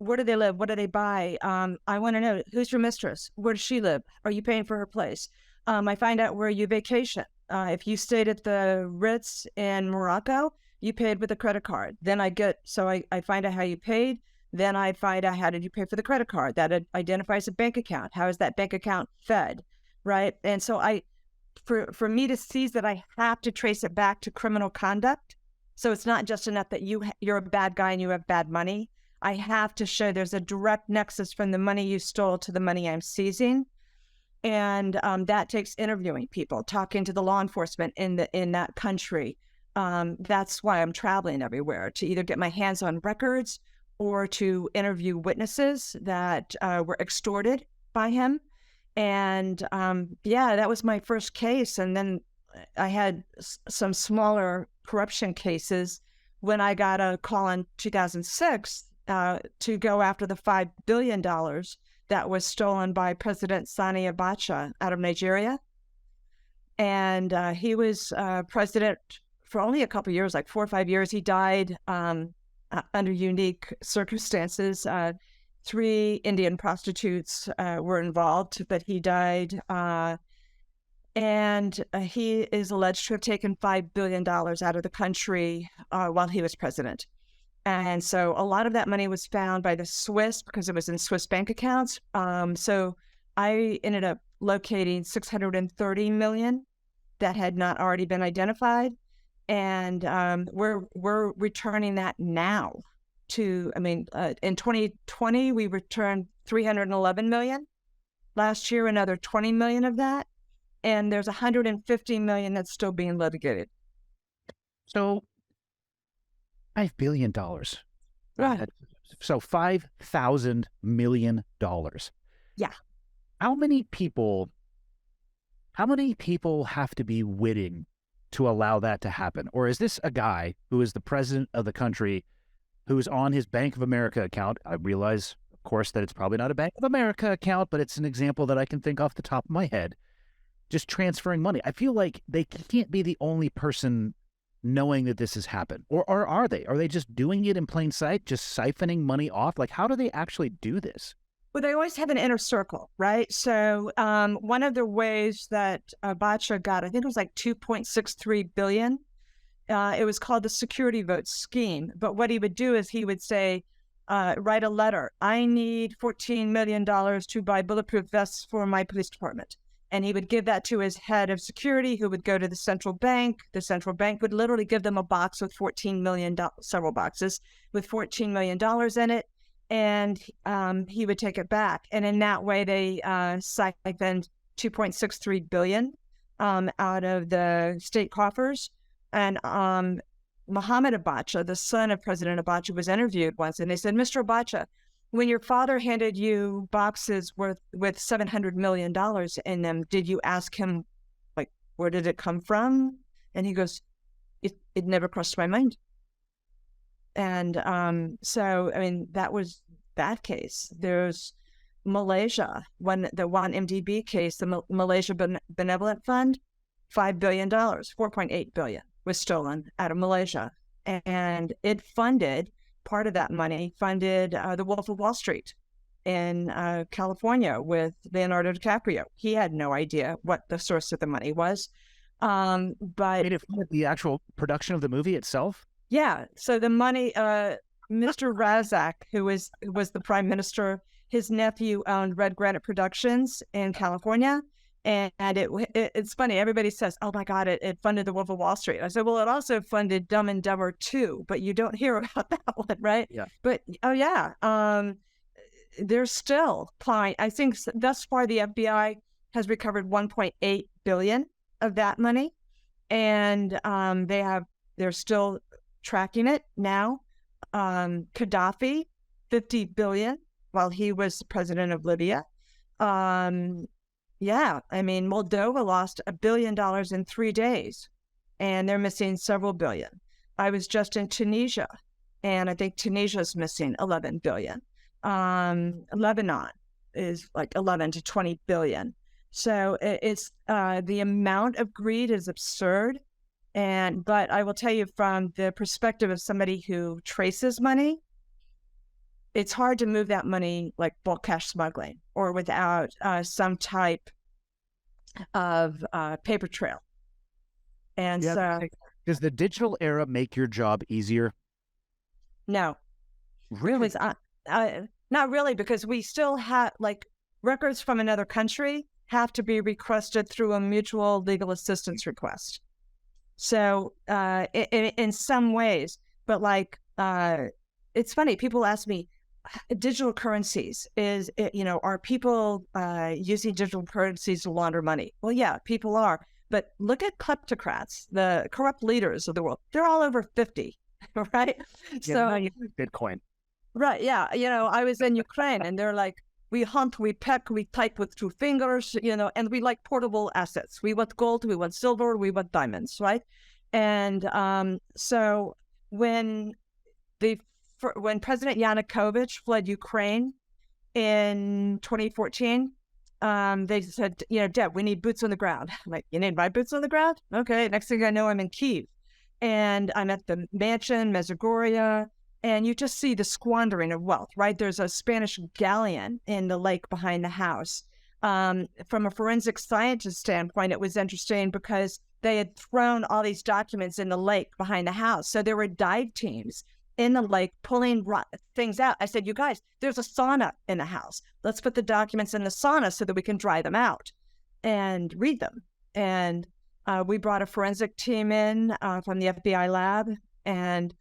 where do they live? What do they buy? I want to know, who's your mistress? Where does she live? Are you paying for her place? I find out where you vacation. If you stayed at the Ritz in Morocco, you paid with a credit card. Then I find out how you paid. Then I find out, how did you pay for the credit card? That identifies a bank account. How is that bank account fed, right? And so for me to seize that, I have to trace it back to criminal conduct. So it's not just enough that you're a bad guy and you have bad money. I have to show there's a direct nexus from the money you stole to the money I'm seizing. And that takes interviewing people, talking to the law enforcement in that country. That's why I'm traveling everywhere, to either get my hands on records or to interview witnesses that were extorted by him. And that was my first case. And then I had some smaller corruption cases when I got a call in 2006 to go after the $5 billion that was stolen by President Sani Abacha out of Nigeria. And he was president for only a couple of years, like 4 or 5 years. He died under unique circumstances. 3 Indian prostitutes were involved, but he died. And he is alleged to have taken $5 billion out of the country while he was president. And so a lot of that money was found by the Swiss because it was in Swiss bank accounts. So I ended up locating $630 million that had not already been identified. And we're returning that now in 2020, we returned $311 million. Last year, another $20 million of that. And there's $150 million that's still being litigated. So $5 billion. Right. So $5,000 million. Yeah. How many people have to be witting to allow that to happen? Or is this a guy who is the president of the country who's on his Bank of America account? I realize, of course, that it's probably not a Bank of America account, but it's an example that I can think off the top of my head. Just transferring money. I feel like they can't be the only person knowing that this has happened. Or are they? Are they just doing it in plain sight, just siphoning money off? Like, how do they actually do this? Well, they always have an inner circle, right? So one of the ways that Abacha got, I think it was like $2.63 billion. It was called the security vote scheme. But what he would do is he would say, write a letter. I need $14 million to buy bulletproof vests for my police department. And he would give that to his head of security, who would go to the central bank. The central bank would literally give them a box with $14 million, several boxes with $14 million in it. And he would take it back. And in that way, they siphoned $2.63 billion out of the state coffers. And Mohammed Abacha, the son of President Abacha, was interviewed once. And they said, Mr. Abacha, when your father handed you boxes with $700 million in them, did you ask him, like, where did it come from? And he goes, it never crossed my mind. And so, I mean, that was that case. There's Malaysia, the 1MDB case, the Malaysia Benevolent Fund, $5 billion, $4.8 billion was stolen out of Malaysia. And it funded, part of that money funded The Wolf of Wall Street in California with Leonardo DiCaprio. He had no idea what the source of the money was. But it funded the actual production of the movie itself? Yeah. So the money, Mr. Razak, who was the prime minister, his nephew owned Red Granite Productions in California. And it's funny. Everybody says, oh, my God, it funded The Wolf of Wall Street. I said, well, it also funded Dumb and Dumber 2, but you don't hear about that one, right? Yeah. But, oh, yeah, they're still applying. I think thus far the FBI has recovered $1.8 billion of that money. And they're still tracking it now. Gaddafi, $50 billion while he was president of Libya. Yeah, I mean, Moldova lost $1 billion in 3 days, and they're missing several billion. I was just in Tunisia, and I think Tunisia's missing 11 billion. Lebanon is like 11 to 20 billion. So it's the amount of greed is absurd. But I will tell you, from the perspective of somebody who traces money, it's hard to move that money like bulk cash smuggling or without some type of paper trail. And so, does the digital era make your job easier? no, Really? because not really, because we still have like records from another country have to be requested through a mutual legal assistance request. So in some ways, but like it's funny. People ask me, digital currencies are people using digital currencies to launder money? Well, yeah, people are. But look at kleptocrats, the corrupt leaders of the world. They're all over 50, right? Yeah, So now you use Bitcoin. right, yeah. I was in Ukraine and they're like, we hunt, we peck, we type with 2 fingers, and we like portable assets. We want gold, we want silver, we want diamonds, right? And so when President Yanukovych fled Ukraine in 2014, they said, Deb, we need boots on the ground. I'm like, you need my boots on the ground? Okay. Next thing I know, I'm in Kyiv. And I'm at the mansion, Medjugorje, and you just see the squandering of wealth, right? There's a Spanish galleon in the lake behind the house. From a forensic scientist standpoint, it was interesting because they had thrown all these documents in the lake behind the house. So there were dive teams in the lake pulling things out. I said, you guys, there's a sauna in the house. Let's put the documents in the sauna so that we can dry them out and read them. And we brought a forensic team in from the FBI lab, and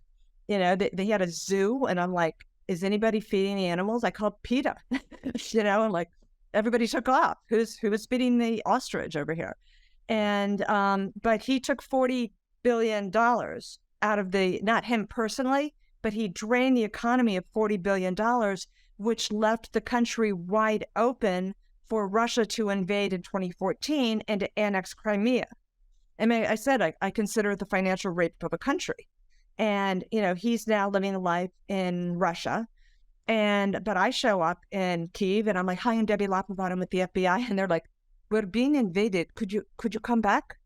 they had a zoo, and I'm like, is anybody feeding the animals? I called PETA, and like everybody took off. Who was feeding the ostrich over here? And but he took $40 billion out of not him personally, but he drained the economy of $40 billion, which left the country wide open for Russia to invade in 2014 and to annex Crimea. I mean, I said I consider it the financial rape of a country. And, he's now living a life in Russia. But I show up in Kyiv and I'm like, hi, I'm Debbie LaPrevotte. I'm with the FBI. And they're like, we're being invaded. Could you come back?